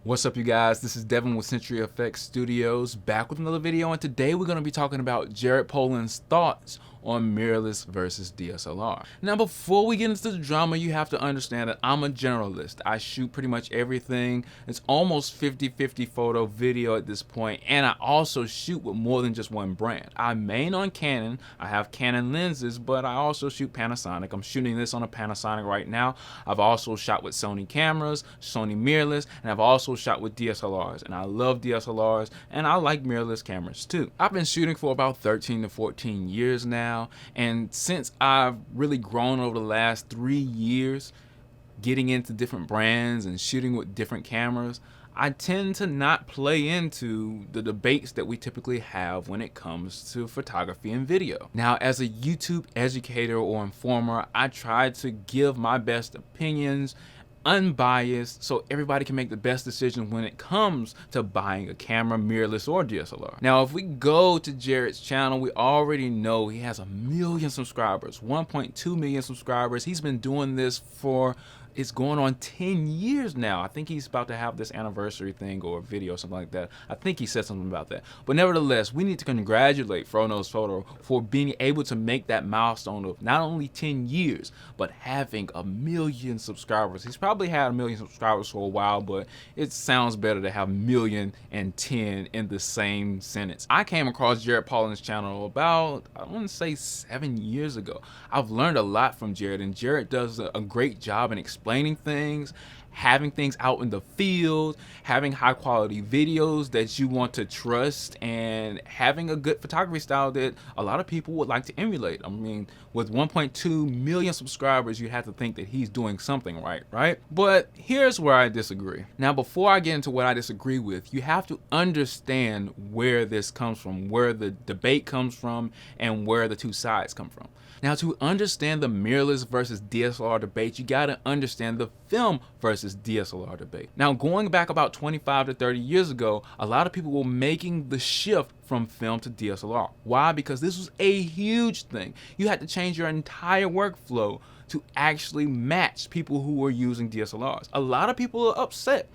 What's up, you guys? This is Devin with Century Effects Studios, back with another video, and today we're going to be talking about Jared Polins' thoughts on mirrorless versus DSLR. Now, before we get into the drama, you have to understand that I'm a generalist. I shoot pretty much everything. It's almost 50-50 photo video at this point, and I also shoot with more than just one brand. I main on Canon. I have Canon lenses, but I also shoot Panasonic. I'm shooting this on a Panasonic right now. I've also shot with Sony cameras, Sony mirrorless, and I've also shot with DSLRs, and I love DSLRs, and I like mirrorless cameras too. I've been shooting for about 13 to 14 years now, and since I've really grown over the last 3 years, getting into different brands and shooting with different cameras, I tend to not play into the debates that we typically have when it comes to photography and video. Now, as a YouTube educator or informer, I try to give my best opinions, unbiased, so everybody can make the best decision when it comes to buying a camera, mirrorless or DSLR. Now, if we go to Jared's channel, we already know he has 1 million subscribers, 1.2 million subscribers. He's been doing this for, it's going on 10 years now. I think he's about to have this anniversary thing or a video or something like that. I think he said something about that. But nevertheless, we need to congratulate Frono's Photo for being able to make that milestone of not only 10 years, but having 1 million subscribers. He's probably had 1 million subscribers for a while, but it sounds better to have 1,000,000 and 10 in the same sentence. I came across Jared Polins' channel about, I want to say 7 years ago. I've learned a lot from Jared, and Jared does a great job in explaining things, having things out in the field, having high quality videos that you want to trust, and having a good photography style that a lot of people would like to emulate. I mean, with 1.2 million subscribers, you have to think that he's doing something right? But here's where I disagree. Now, before I get into what I disagree with, you have to understand where this comes from, where the debate comes from, and where the two sides come from. Now, to understand the mirrorless versus DSLR debate, you gotta understand the film versus DSLR debate. Now, going back about 25 to 30 years ago, a lot of people were making the shift from film to DSLR. Why? Because this was a huge thing. You had to change your entire workflow to actually match people who were using DSLRs. A lot of people are upset.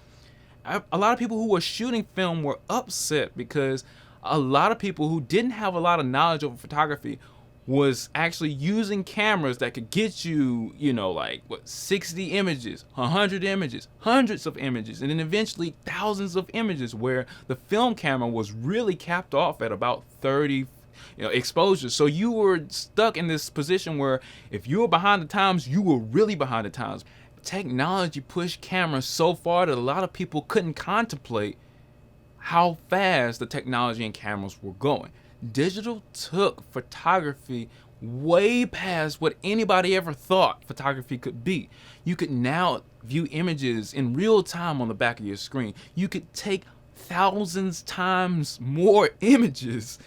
A lot of people who were shooting film were upset because a lot of people who didn't have a lot of knowledge over photography was actually using cameras that could get you, like 60 images, 100 images, hundreds of images, and then eventually thousands of images, where the film camera was really capped off at about 30 exposures. So you were stuck in this position where if you were behind the times, you were really behind the times. Technology pushed cameras so far that a lot of people couldn't contemplate how fast the technology and cameras were going. Digital took photography way past what anybody ever thought photography could be. You could now view images in real time on the back of your screen. You could take thousands times more images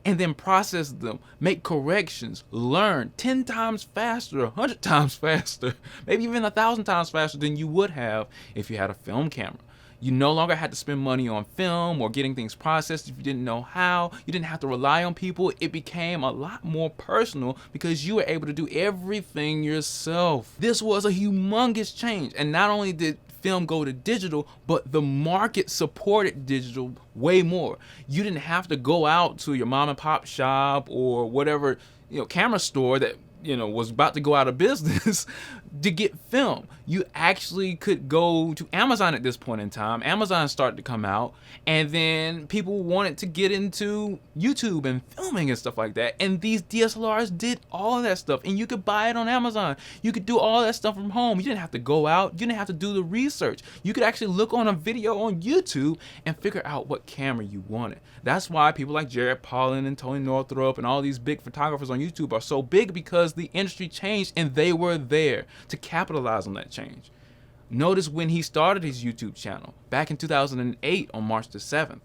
and then process them, make corrections, learn 10 times faster, 100 times faster, maybe even 1,000 times faster than you would have if you had a film camera. You no longer had to spend money on film or getting things processed if you didn't know how. You didn't have to rely on people. It became a lot more personal because you were able to do everything yourself. This was a humongous change. And not only did film go to digital, but the market supported digital way more. You didn't have to go out to your mom and pop shop or whatever, camera store that was about to go out of business to get film. You actually could go to Amazon at this point in time. Amazon started to come out, and then people wanted to get into YouTube and filming and stuff like that. And these DSLRs did all of that stuff, and you could buy it on Amazon. You could do all that stuff from home. You didn't have to go out. You didn't have to do the research. You could actually look on a video on YouTube and figure out what camera you wanted. That's why people like Jared Polins and Tony Northrup and all these big photographers on YouTube are so big, because the industry changed and they were there to capitalize on that change. Notice when he started his YouTube channel back in 2008 on March the 7th.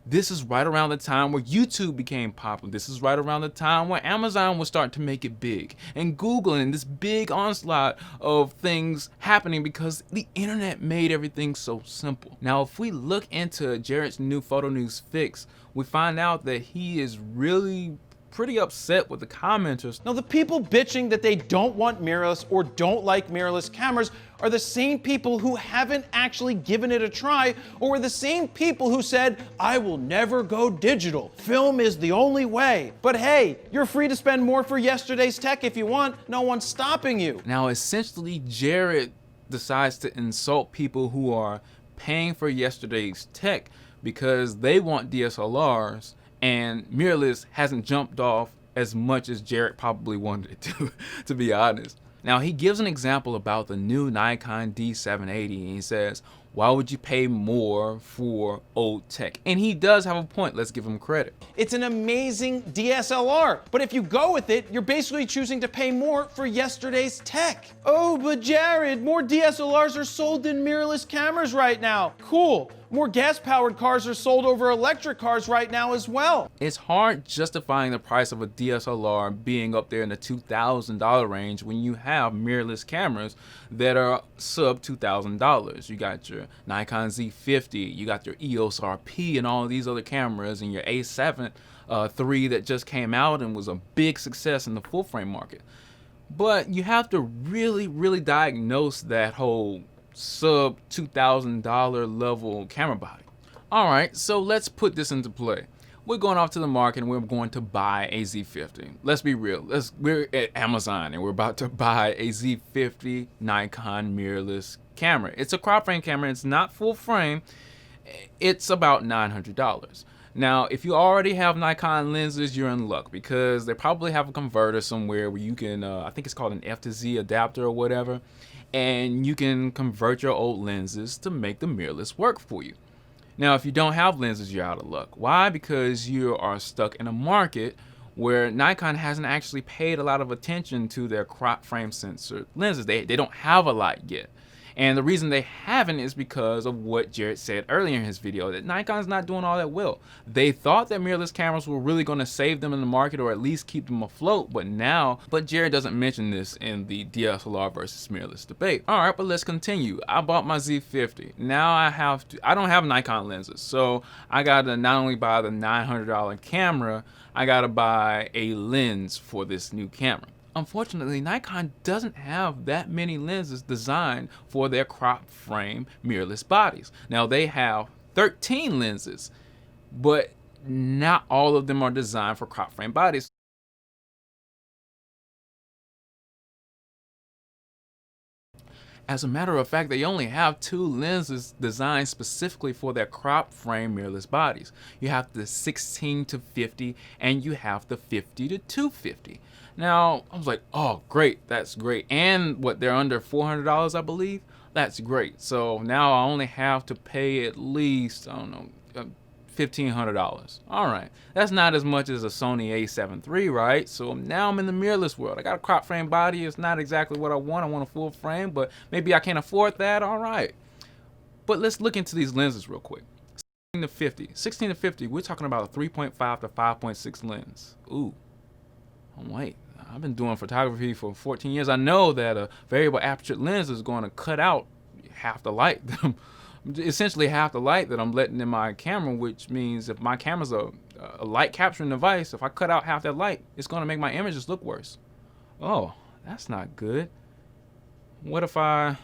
This is right around the time where YouTube became popular. This is right around the time where Amazon was starting to make it big, and Google, and this big onslaught of things happening because the internet made everything so simple. Now, if we look into Jared's new Photo News Fix, we find out that he is really pretty upset with the commenters. Now, the people bitching that they don't want mirrorless or don't like mirrorless cameras are the same people who haven't actually given it a try, or were the same people who said, I will never go digital. Film is the only way. But hey, you're free to spend more for yesterday's tech if you want. No one's stopping you. Now, essentially, Jared decides to insult people who are paying for yesterday's tech because they want DSLRs, and mirrorless hasn't jumped off as much as Jared probably wanted it to be honest. Now, he gives an example about the new Nikon D780, and he says, why would you pay more for old tech? And he does have a point. Let's give him credit. It's an amazing DSLR, but if you go with it, you're basically choosing to pay more for yesterday's tech. Oh, but Jared, more DSLRs are sold than mirrorless cameras right now. Cool. More gas-powered cars are sold over electric cars right now as well. It's hard justifying the price of a DSLR being up there in the $2,000 range when you have mirrorless cameras that are sub $2,000. You got your Nikon Z50, you got your Eos-r and all of these other cameras, and your A7 III that just came out and was a big success in the full-frame market. But you have to really diagnose that whole sub $2,000 level camera body. All right, so let's put this into play. We're going off to the market and we're going to buy a Z50. Let's be real. We're at Amazon and we're about to buy a Z50 Nikon mirrorless camera. It's a crop frame camera. It's not full frame. It's about $900. Now, if you already have Nikon lenses, you're in luck because they probably have a converter somewhere where you can, I think it's called an F to Z adapter or whatever, and you can convert your old lenses to make the mirrorless work for you. Now, if you don't have lenses, you're out of luck. Why? Because you are stuck in a market where Nikon hasn't actually paid a lot of attention to their crop frame sensor lenses. They don't have a lot yet. And the reason they haven't is because of what Jared said earlier in his video, that Nikon's not doing all that well. They thought that mirrorless cameras were really going to save them in the market or at least keep them afloat, but Jared doesn't mention this in the DSLR versus mirrorless debate. All right, but let's continue. I bought my Z50. Now I don't have Nikon lenses, so I got to not only buy the $900 camera, I got to buy a lens for this new camera. Unfortunately, Nikon doesn't have that many lenses designed for their crop frame mirrorless bodies. Now, they have 13 lenses, but not all of them are designed for crop frame bodies. As a matter of fact, they only have 2 lenses designed specifically for their crop frame mirrorless bodies. You have the 16 to 50 and you have the 50 to 250. Now, I was like, oh, great, that's great. And what, they're under $400, I believe? That's great. So now I only have to pay at least, I don't know, $1,500. All right, that's not as much as a Sony A7 III, right? So now I'm in the mirrorless world. I got a crop frame body. It's not exactly what I want. I want a full frame, but maybe I can't afford that. All right. But let's look into these lenses real quick. 16 to 50. 16 to 50, we're talking about a 3.5 to 5.6 lens. Ooh, oh, wait. I've been doing photography for 14 years. I know that a variable aperture lens is going to cut out half the light, essentially half the light that I'm letting in my camera, which means if my camera's a light capturing device, if I cut out half that light, it's going to make my images look worse. Oh, that's not good. What if I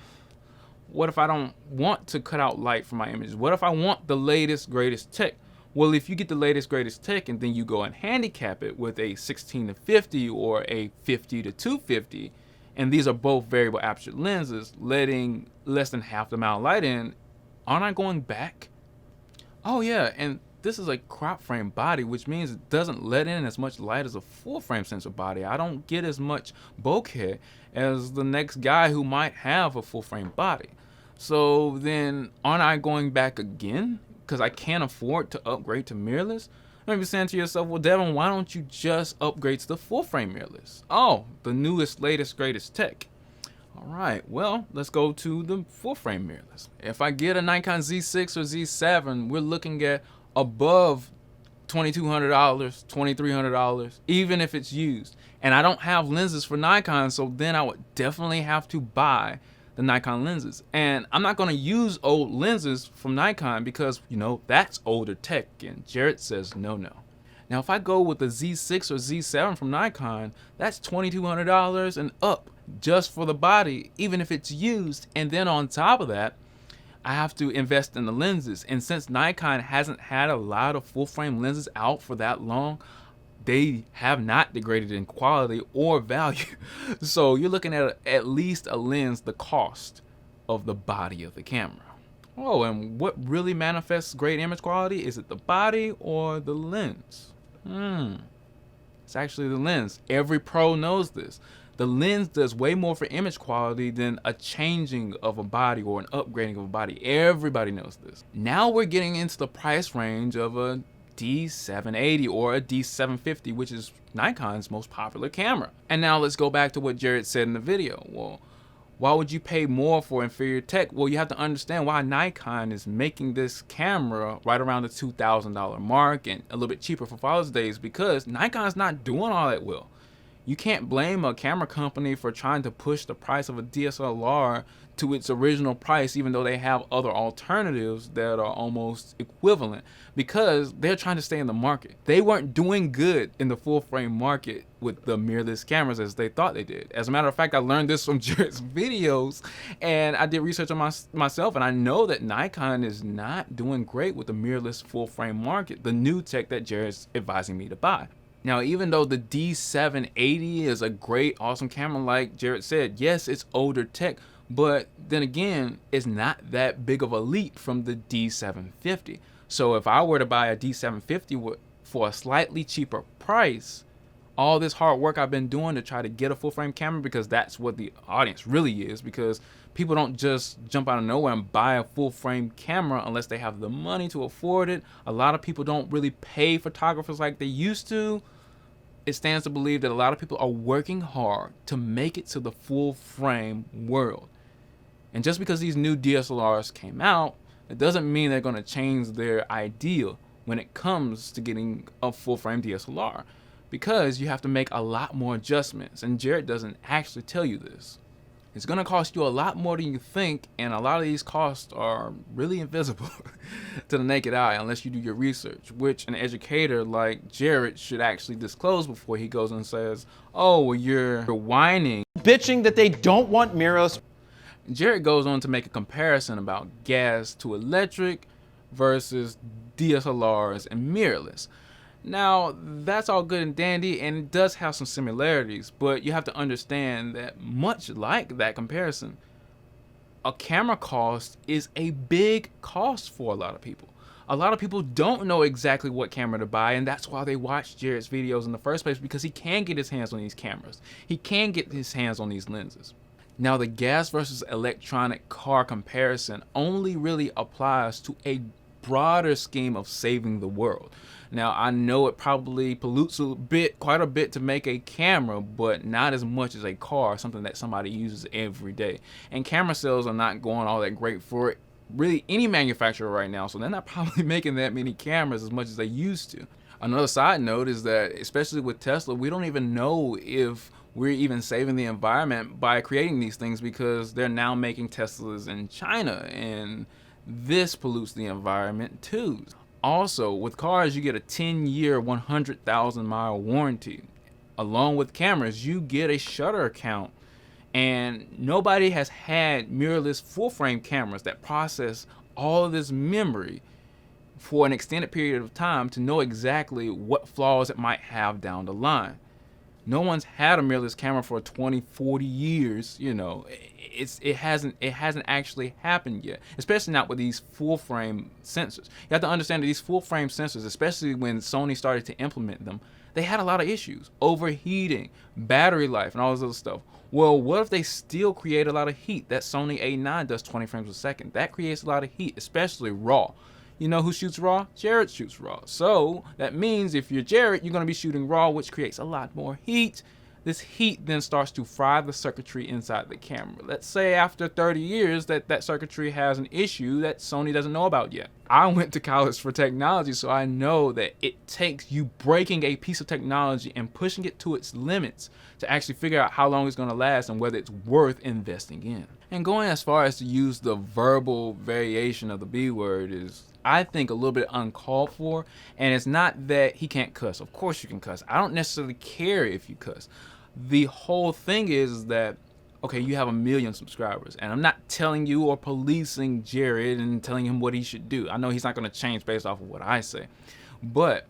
don't want to cut out light from my images? What if I want the latest, greatest tech? Well, if you get the latest, greatest tech and then you go and handicap it with a 16 to 50 or a 50 to 250, and these are both variable aperture lenses, letting less than half the amount of light in, aren't I going back? Oh yeah, and this is a crop frame body, which means it doesn't let in as much light as a full frame sensor body. I don't get as much bokeh as the next guy who might have a full frame body. So then aren't I going back again? Because I can't afford to upgrade to mirrorless? Maybe you're saying to yourself, well, Devin, why don't you just upgrade to the full frame mirrorless? Oh, the newest, latest, greatest tech. All right, well, let's go to the full frame mirrorless. If I get a Nikon Z6 or Z7, we're looking at above $2,200, $2,300, even if it's used. And I don't have lenses for Nikon, so then I would definitely have to buy the Nikon lenses. And I'm not going to use old lenses from Nikon because, you know, that's older tech, and Jared says no. Now, if I go with the Z6 or Z7 from Nikon, that's $2,200 and up just for the body, even if it's used. And then on top of that, I have to invest in the lenses. And since Nikon hasn't had a lot of full frame lenses out for that long, they have not degraded in quality or value. So you're looking at least a lens the cost of the body of the camera. Oh, and what really manifests great image quality? Is it the body or the lens? It's actually the lens. Every pro knows this. The lens does way more for image quality than a changing of a body or an upgrading of a body. Everybody knows this. Now we're getting into the price range of a D780 or a D750, which is Nikon's most popular camera. And now let's go back to what Jared said in the video. Well, why would you pay more for inferior tech? Well, you have to understand why Nikon is making this camera right around the $2,000 mark and a little bit cheaper for Father's Day, because Nikon's not doing all that well. You can't blame a camera company for trying to push the price of a DSLR to its original price, even though they have other alternatives that are almost equivalent, because they're trying to stay in the market. They weren't doing good in the full frame market with the mirrorless cameras as they thought they did. As a matter of fact, I learned this from Jared's videos, and I did research on myself, and I know that Nikon is not doing great with the mirrorless full frame market, the new tech that Jared's advising me to buy. Now, even though the D780 is a great, awesome camera, like Jared said, yes, it's older tech, but then again, it's not that big of a leap from the D750. So if I were to buy a D750 for a slightly cheaper price, all this hard work I've been doing to try to get a full frame camera, because that's what the audience really is, because people don't just jump out of nowhere and buy a full frame camera unless they have the money to afford it. A lot of people don't really pay photographers like they used to. It stands to believe that a lot of people are working hard to make it to the full frame world. And just because these new DSLRs came out, it doesn't mean they're going to change their idea when it comes to getting a full frame DSLR, because you have to make a lot more adjustments, and Jared doesn't actually tell you this. It's going to cost you a lot more than you think, and a lot of these costs are really invisible to the naked eye unless you do your research, which an educator like Jared should actually disclose before he goes and says, oh, well, you're whining, bitching that they don't want mirrorless. Jared goes on to make a comparison about gas to electric versus DSLRs and mirrorless. Now, that's all good and dandy, and it does have some similarities, but you have to understand that much like that comparison, a camera cost is a big cost for a lot of people. A lot of people don't know exactly what camera to buy, and that's why they watch Jared's videos in the first place, because he can get his hands on these cameras. He can get his hands on these lenses. Now, the gas versus electronic car comparison only really applies to a broader scheme of saving the world. Now, I know it probably pollutes quite a bit to make a camera, but not as much as a car, something that somebody uses every day. And camera sales are not going all that great for really any manufacturer right now, so they're not probably making that many cameras as much as they used to. Another side note is that, especially with Tesla, we don't even know if we're even saving the environment by creating these things, because they're now making Teslas in China, and this pollutes the environment too. Also, with cars, you get a 10-year, 100,000-mile warranty. Along with cameras, you get a shutter count. And nobody has had mirrorless full-frame cameras that process all of this memory for an extended period of time to know exactly what flaws it might have down the line. No one's had a mirrorless camera for 20, 40 years, you know. It hasn't actually happened yet, especially not with these full frame sensors. You have to understand that these full frame sensors, especially when Sony started to implement them, they had a lot of issues, overheating, battery life, and all this other stuff. Well, what if they still create a lot of heat? That Sony A9 does 20 frames a second. That creates a lot of heat, especially RAW. You know who shoots RAW? Jared shoots RAW. So that means if you're Jared, you're going to be shooting RAW, which creates a lot more heat. This heat then starts to fry the circuitry inside the camera. Let's say after 30 years that circuitry has an issue that Sony doesn't know about yet. I went to college for technology, so I know that it takes you breaking a piece of technology and pushing it to its limits to actually figure out how long it's going to last and whether it's worth investing in. And going as far as to use the verbal variation of the B word is, I think, a little bit uncalled for. And it's not that he can't cuss. Of course you can cuss. I don't necessarily care if you cuss. The whole thing is that, okay, you have 1 million subscribers, and I'm not telling you or policing Jared and telling him what he should do. I know he's not going to change based off of what I say. But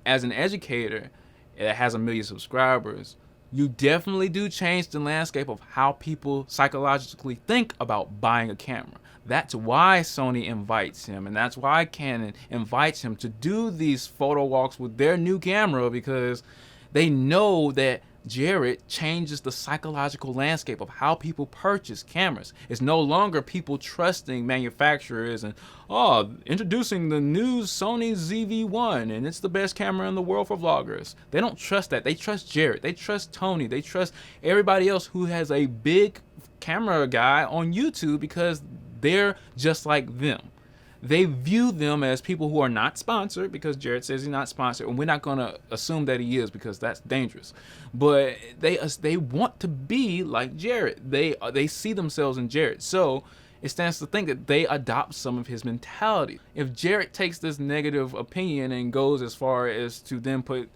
as an educator that has 1 million subscribers, you definitely do change the landscape of how people psychologically think about buying a camera. That's why Sony invites him, and that's why Canon invites him to do these photo walks with their new camera, because they know that Jared changes the psychological landscape of how people purchase cameras. It's no longer people trusting manufacturers and, oh, introducing the new Sony ZV-1 and it's the best camera in the world for vloggers. They don't trust that. They trust Jared. They trust Tony. They trust everybody else who has a big camera guy on YouTube because they're just like them. They view them as people who are not sponsored, because Jared says he's not sponsored, and we're not going to assume that he is because that's dangerous. But they want to be like Jared. They see themselves in Jared. So it stands to think that they adopt some of his mentality. If Jared takes this negative opinion and goes as far as to then put,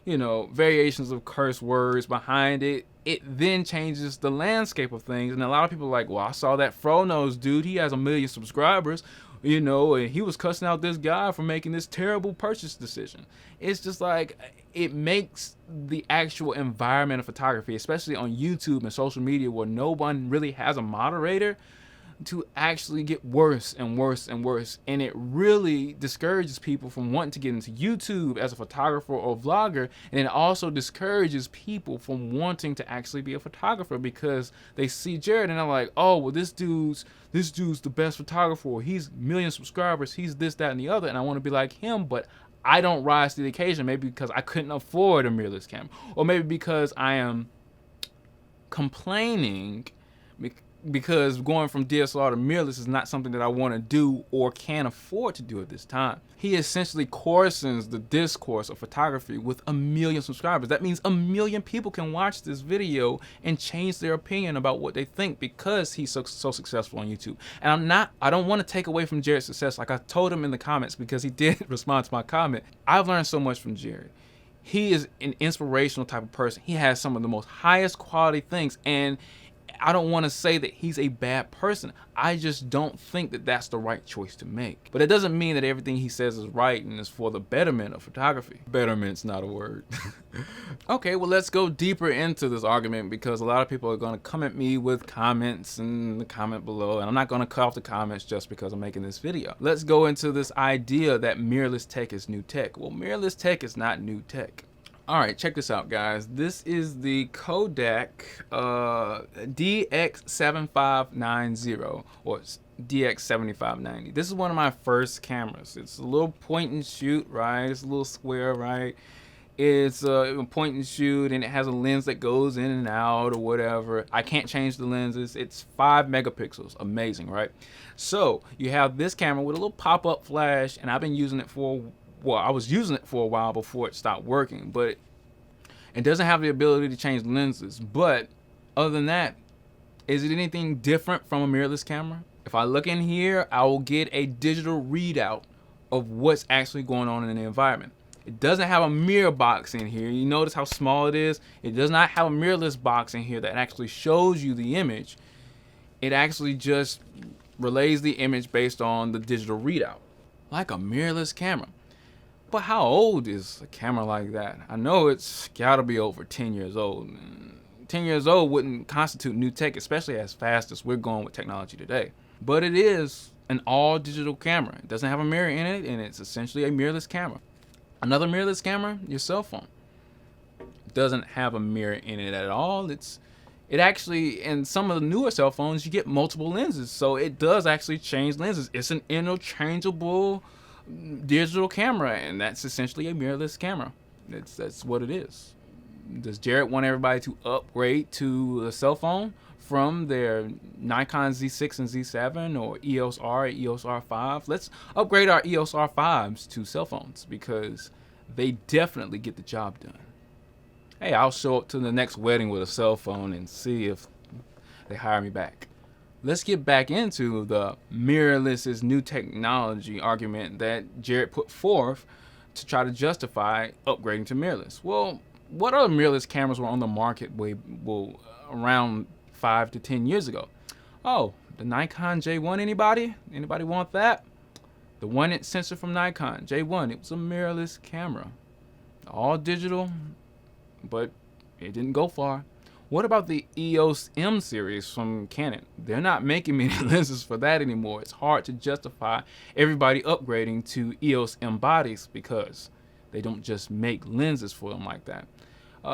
variations of curse words behind it, it then changes the landscape of things. And a lot of people are like, well, I saw that Fro-Nose dude. He has 1 million subscribers. And he was cussing out this guy for making this terrible purchase decision. It's just like, it makes the actual environment of photography, especially on YouTube and social media where no one really has a moderator, to actually get worse and worse and worse. And it really discourages people from wanting to get into YouTube as a photographer or vlogger. And it also discourages people from wanting to actually be a photographer because they see Jared and they're like, oh, well, this dude's the best photographer. Or he's 1 million subscribers. He's this, that, and the other. And I want to be like him, but I don't rise to the occasion. Maybe because I couldn't afford a mirrorless camera, or maybe because I am complaining because going from DSLR to mirrorless is not something that I want to do or can afford to do at this time. He essentially coarsens the discourse of photography with 1 million subscribers. That means 1 million people can watch this video and change their opinion about what they think because he's so successful on YouTube. And I don't want to take away from Jared's success. Like I told him in the comments, because he did respond to my comment. I've learned so much from Jared. He is an inspirational type of person. He has some of the most highest quality things, and I don't want to say that he's a bad person. I just don't think that that's the right choice to make. But it doesn't mean that everything he says is right and is for the betterment of photography. Betterment's not a word. Okay, well, let's go deeper into this argument, because a lot of people are going to come at me with comments in the comment below, and I'm not going to cut off the comments just because I'm making this video. Let's go into this idea that mirrorless tech is new tech. Well, mirrorless tech is not new tech. All right, check this out, guys. This is the Kodak DX7590 or DX7590. This is one of my first cameras. It's a little point and shoot, right? It's a little square, right? It's a point and shoot, and it has a lens that goes in and out or whatever. I can't change the lenses. It's 5 megapixels. Amazing, right? So you have this camera with a little pop-up flash, and I've been using it I was using it for a while before it stopped working, but it doesn't have the ability to change lenses. But other than that, is it anything different from a mirrorless camera? If I look in here, I will get a digital readout of what's actually going on in the environment. It doesn't have a mirror box in here. You notice how small it is? It does not have a mirrorless box in here that actually shows you the image. It actually just relays the image based on the digital readout, like a mirrorless camera. But how old is a camera like that? I know it's gotta be over 10 years old. 10 years old wouldn't constitute new tech, especially as fast as we're going with technology today. But it is an all digital camera. It doesn't have a mirror in it, and it's essentially a mirrorless camera. Another mirrorless camera, your cell phone. It doesn't have a mirror in it at all. It actually, in some of the newer cell phones, you get multiple lenses. So it does actually change lenses. It's an interchangeable digital camera, and that's essentially a mirrorless camera. That's what it is. Does Jared want everybody to upgrade to a cell phone from their Nikon Z6 and Z7 or Eos-r, Eos-r5. Let's upgrade our Eos-r5s to cell phones because they definitely get the job done. Hey, I'll show up to the next wedding with a cell phone and see if they hire me back. Let's get back into the mirrorless is new technology argument that Jared put forth to try to justify upgrading to mirrorless. Well, what other mirrorless cameras were on the market around 5 to 10 years ago? Oh, the Nikon J1, anybody? Anybody want that? The 1-inch sensor from Nikon, J1, it was a mirrorless camera. All digital, but it didn't go far. What about the Eos-M series from Canon? They're not making many lenses for that anymore. It's hard to justify everybody upgrading to Eos-M bodies because they don't just make lenses for them like that.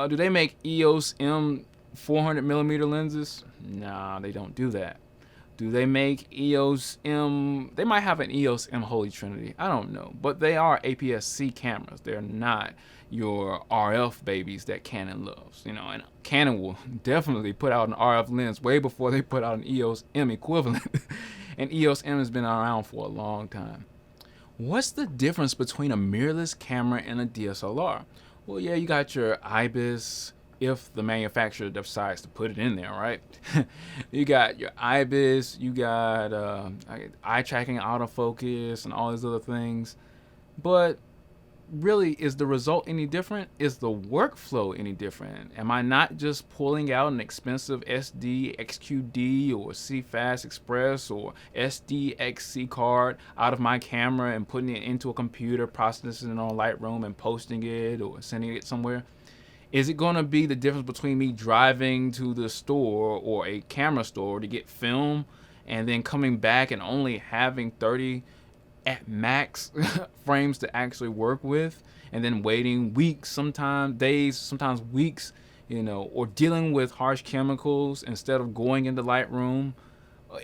Do they make Eos-M 400mm lenses? Nah, they don't do that. Do they make Eos-M? They might have an Eos-M Holy Trinity. I don't know. But they are APS-C cameras. They're not your RF babies that Canon loves. You know, and Canon will definitely put out an RF lens way before they put out an Eos-M equivalent. And Eos-M has been around for a long time. What's the difference between a mirrorless camera and a DSLR? Well, yeah, you got your IBIS, if the manufacturer decides to put it in there, right? You got your IBIS, you got eye tracking, autofocus, and all these other things. But really, is the result any different? Is the workflow any different? Am I not just pulling out an expensive SD XQD or CFast Express or SDXC card out of my camera and putting it into a computer, processing it on Lightroom and posting it or sending it somewhere? Is it going to be the difference between me driving to the store or a camera store to get film and then coming back and only having 30 at max frames to actually work with, and then waiting weeks, sometimes days, sometimes weeks, you know, or dealing with harsh chemicals instead of going into Lightroom?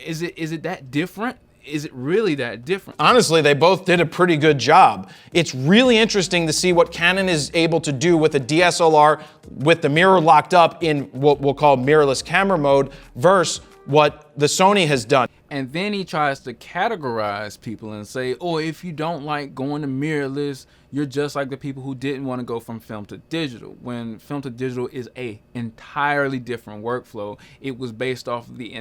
Is it that different? Is it really that different? Honestly, they both did a pretty good job. It's really interesting to see what Canon is able to do with a DSLR with the mirror locked up in what we'll call mirrorless camera mode versus what the Sony has done. And then he tries to categorize people and say, oh, if you don't like going to mirrorless, you're just like the people who didn't want to go from film to digital. When film to digital is a entirely different workflow. It was based off of the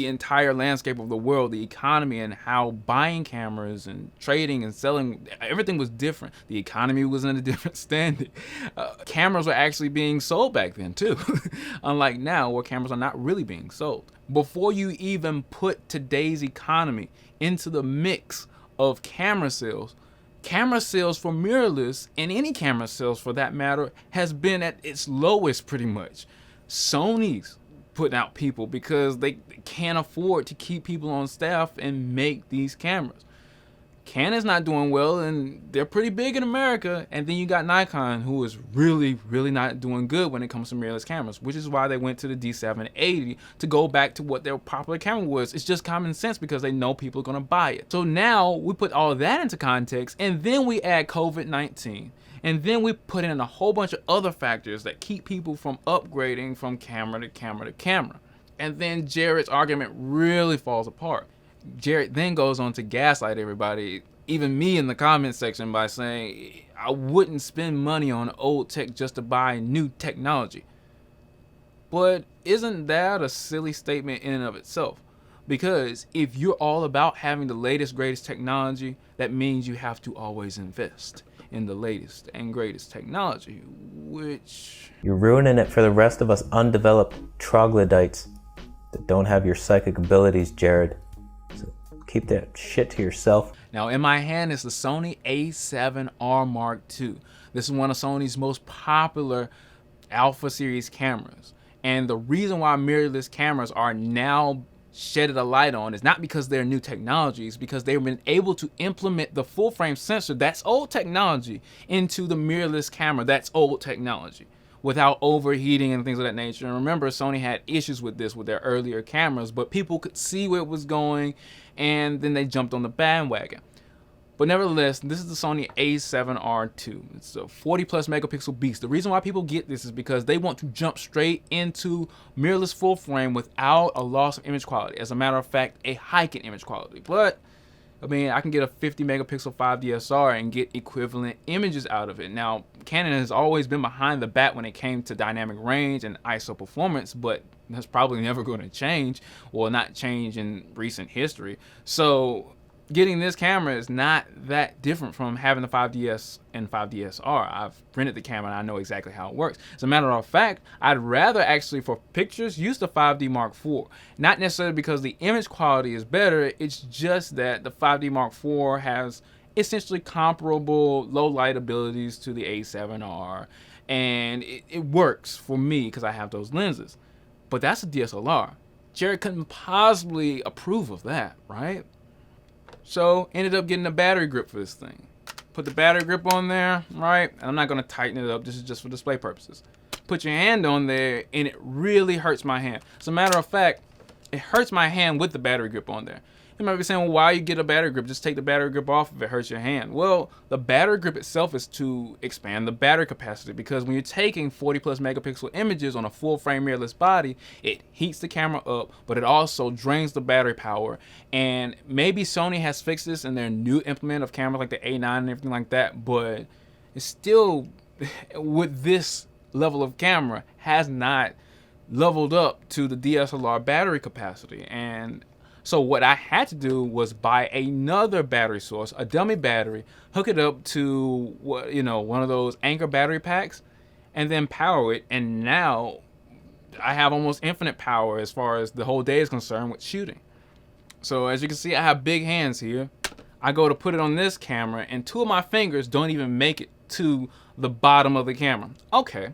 entire landscape of the world, the economy, and how buying cameras and trading and selling, everything was different. The economy was in a different standing. Cameras were actually being sold back then too, unlike now where cameras are not really being sold. Before you even put today's economy into the mix of camera sales for mirrorless, and any camera sales for that matter, has been at its lowest pretty much. Sony's putting out people because they can't afford to keep people on staff and make these cameras. Canon's not doing well, and they're pretty big in America. And then you got Nikon, who is really, really not doing good when it comes to mirrorless cameras, which is why they went to the D780 to go back to what their popular camera was. It's just common sense because they know people are going to buy it. So now we put all of that into context, and then we add COVID-19. And then we put in a whole bunch of other factors that keep people from upgrading from camera to camera to camera. And then Jared's argument really falls apart. Jared then goes on to gaslight everybody, even me in the comment section, by saying I wouldn't spend money on old tech just to buy new technology. But isn't that a silly statement in and of itself? Because if you're all about having the latest, greatest technology, that means you have to always invest in the latest and greatest technology, which... You're ruining it for the rest of us undeveloped troglodytes that don't have your psychic abilities, Jared. So keep that shit to yourself. Now in my hand is the Sony A7R Mark II. This is one of Sony's most popular Alpha series cameras. And the reason why mirrorless cameras are now shedded a light on is not because they're new technologies, because they've been able to implement the full frame sensor, that's old technology, into the mirrorless camera, that's old technology, without overheating and things of that nature. And remember, Sony had issues with this with their earlier cameras, but people could see where it was going, and then they jumped on the bandwagon. But nevertheless, this is the Sony a7R II. It's a 40 plus megapixel beast. The reason why people get this is because they want to jump straight into mirrorless full frame without a loss of image quality. As a matter of fact, a hike in image quality. But I mean, I can get a 50 megapixel 5 DSLR and get equivalent images out of it. Now, Canon has always been behind the bat when it came to dynamic range and ISO performance, but that's probably never going to change, or not change in recent history. So getting this camera is not that different from having the 5DS and 5DSR. I've rented the camera and I know exactly how it works. As a matter of fact, I'd rather actually for pictures use the 5D Mark IV. Not necessarily because the image quality is better, it's just that the 5D Mark IV has essentially comparable low light abilities to the A7R, and it works for me because I have those lenses. But that's a DSLR. Jared couldn't possibly approve of that, right? So ended up getting a battery grip for this thing. Put the battery grip on there, right? And I'm not gonna tighten it up, this is just for display purposes. Put your hand on there and it really hurts my hand. As a matter of fact, it hurts my hand with the battery grip on there. You might be saying, well, why you get a battery grip? Just take the battery grip off if it hurts your hand. Well, the battery grip itself is to expand the battery capacity, because when you're taking 40 plus megapixel images on a full frame mirrorless body, it heats the camera up, but it also drains the battery power. And maybe Sony has fixed this in their new implement of cameras like the A9 and everything like that, but it's still, with this level of camera, has not leveled up to the DSLR battery capacity. And so what I had to do was buy another battery source, a dummy battery, hook it up to one of those Anchor battery packs, and then power it. And now I have almost infinite power as far as the whole day is concerned with shooting. So as you can see, I have big hands here. I go to put it on this camera, and 2 of my fingers don't even make it to the bottom of the camera. Okay.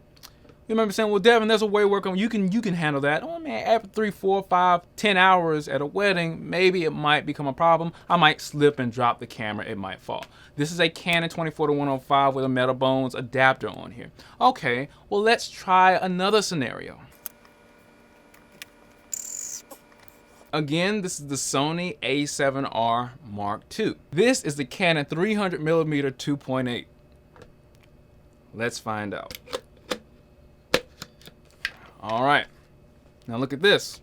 You remember saying, well, Devin, there's a way to work on, you can handle that. Oh man, after 3, 4, 5, 10 hours at a wedding, maybe it might become a problem. I might slip and drop the camera, it might fall. This is a Canon 24-105 with a metal bones adapter on here. Okay, well, let's try another scenario. Again, this is the Sony a7R Mark II. This is the Canon 300mm 2.8. Let's find out. All right, now look at this.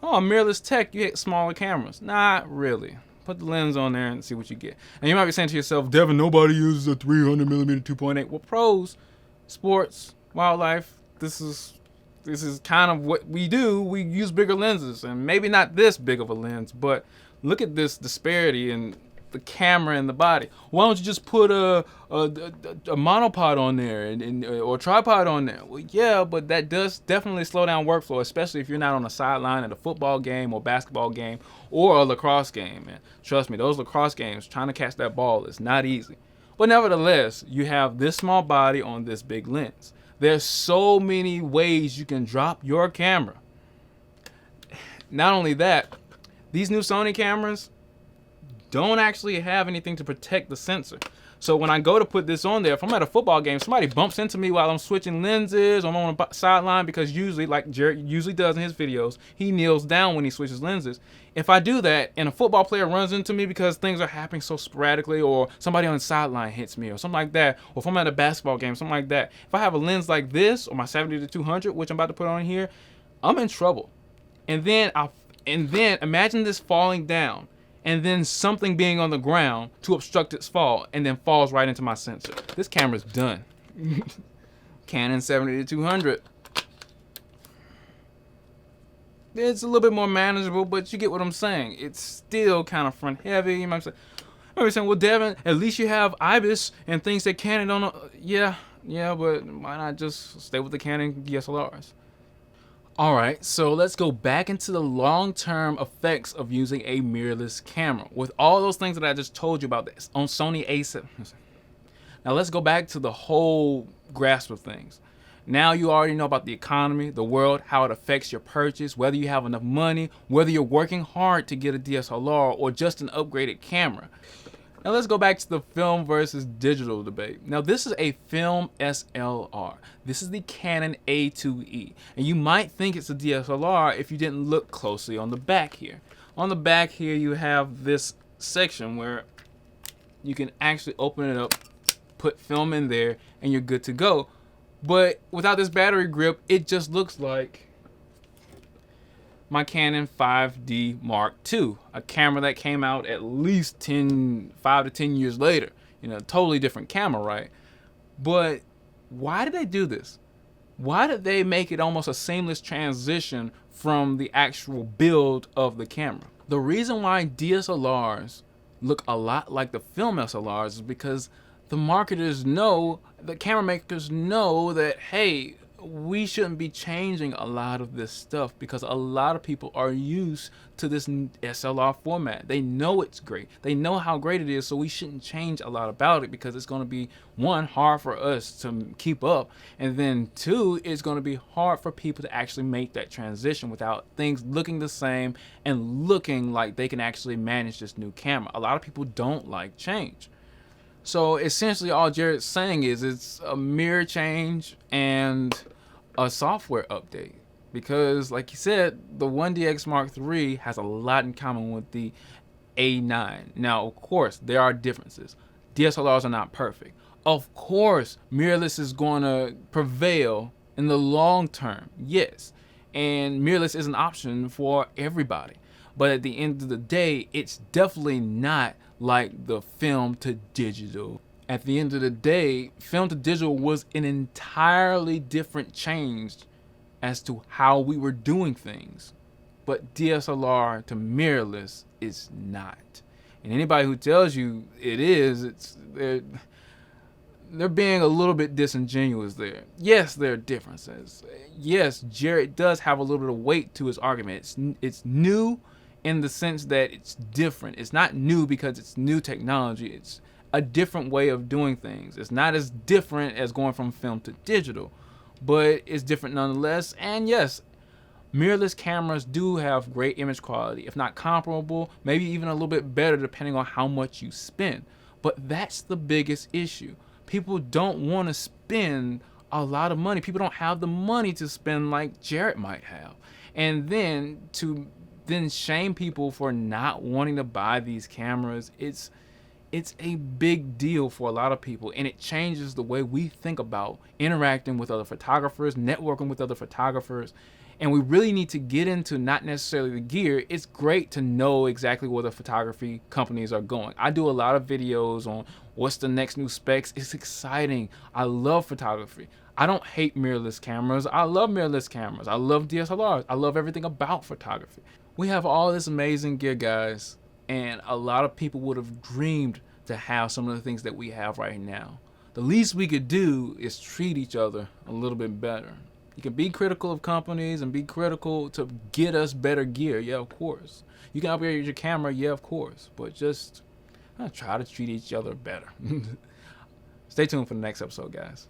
Oh, mirrorless tech, you get smaller cameras. Not really. Put the lens on there and see what you get. And you might be saying to yourself, Devin, nobody uses a 300mm 2.8. Well, pros, sports, wildlife, this is kind of what we do. We use bigger lenses, and maybe not this big of a lens, but look at this disparity in the camera and the body. Why don't you just put a monopod on there or tripod on there? Well, yeah, but that does definitely slow down workflow, especially if you're not on the sideline at a football game or basketball game or a lacrosse game. And trust me, those lacrosse games, trying to catch that ball is not easy. But nevertheless, you have this small body on this big lens. There's so many ways you can drop your camera. Not only that, these new Sony cameras don't actually have anything to protect the sensor. So when I go to put this on there, if I'm at a football game, somebody bumps into me while I'm switching lenses, I'm on the sideline, because usually, like Jared usually does in his videos, he kneels down when he switches lenses. If I do that and a football player runs into me because things are happening so sporadically, or somebody on the sideline hits me or something like that, or if I'm at a basketball game, something like that, if I have a lens like this or my 70-200, which I'm about to put on here, I'm in trouble. And then imagine this falling down, and then something being on the ground to obstruct its fall, and then falls right into my sensor. This camera's done. Canon 70-200. It's a little bit more manageable, but you get what I'm saying. It's still kind of front heavy. You might be saying, well, Devin, at least you have IBIS and things that Canon don't know. Yeah, but why not just stay with the Canon DSLRs? All right, so let's go back into the long-term effects of using a mirrorless camera. With all those things that I just told you about this on Sony a7. Now let's go back to the whole grasp of things. Now you already know about the economy, the world, how it affects your purchase, whether you have enough money, whether you're working hard to get a DSLR or just an upgraded camera. Now let's go back to the film versus digital debate. Now this is a film SLR. This is the Canon A2E. And you might think it's a DSLR if you didn't look closely on the back here. On the back here you have this section where You can actually open it up, put film in there, and you're good to go. But without this battery grip, it just looks like my Canon 5D Mark II, a camera that came out at least 5 to 10 years later. You know, totally different camera, right? But why did they do this? Why did they make it almost a seamless transition from the actual build of the camera? The reason why DSLRs look a lot like the film SLRs is because the marketers know, the camera makers know that, hey, we shouldn't be changing a lot of this stuff because a lot of people are used to this SLR format. They know it's great. They know how great it is, so we shouldn't change a lot about it because it's going to be, one, hard for us to keep up, and then two, it's going to be hard for people to actually make that transition without things looking the same and looking like they can actually manage this new camera. A lot of people don't like change. So essentially all Jared's saying is it's a mirror change and a software update, because like you said, the 1DX Mark III has a lot in common with the A9. Now, of course, there are differences. DSLRs are not perfect. Of course, mirrorless is going to prevail in the long term, yes. And mirrorless is an option for everybody. But at the end of the day, it's definitely not like the film to digital. At the end of the day, film to digital was an entirely different change as to how we were doing things. But DSLR to mirrorless is not. And anybody who tells you it is, they're being a little bit disingenuous there. Yes, there are differences. Yes, Jared does have a little bit of weight to his argument. It's new in the sense that it's different. It's not new because it's new technology. It's a different way of doing things. It's not as different as going from film to digital, but it's different nonetheless. And yes, mirrorless cameras do have great image quality, if not comparable, maybe even a little bit better depending on how much you spend. But that's the biggest issue. People don't want to spend a lot of money. People don't have the money to spend like Jared might have. And then to shame people for not wanting to buy these cameras, it's a big deal for a lot of people, and it changes the way we think about interacting with other photographers, networking with other photographers. And we really need to get into not necessarily the gear. It's great to know exactly where the photography companies are going. I do a lot of videos on what's the next new specs. It's exciting. I love photography. I don't hate mirrorless cameras. I love mirrorless cameras. I love DSLRs. I love everything about photography. We have all this amazing gear, guys, and a lot of people would have dreamed to have some of the things that we have right now. The least we could do is treat each other a little bit better. You can be critical of companies and be critical to get us better gear, yeah, of course. You can upgrade your camera, yeah, of course, but just try to treat each other better. Stay tuned for the next episode, guys.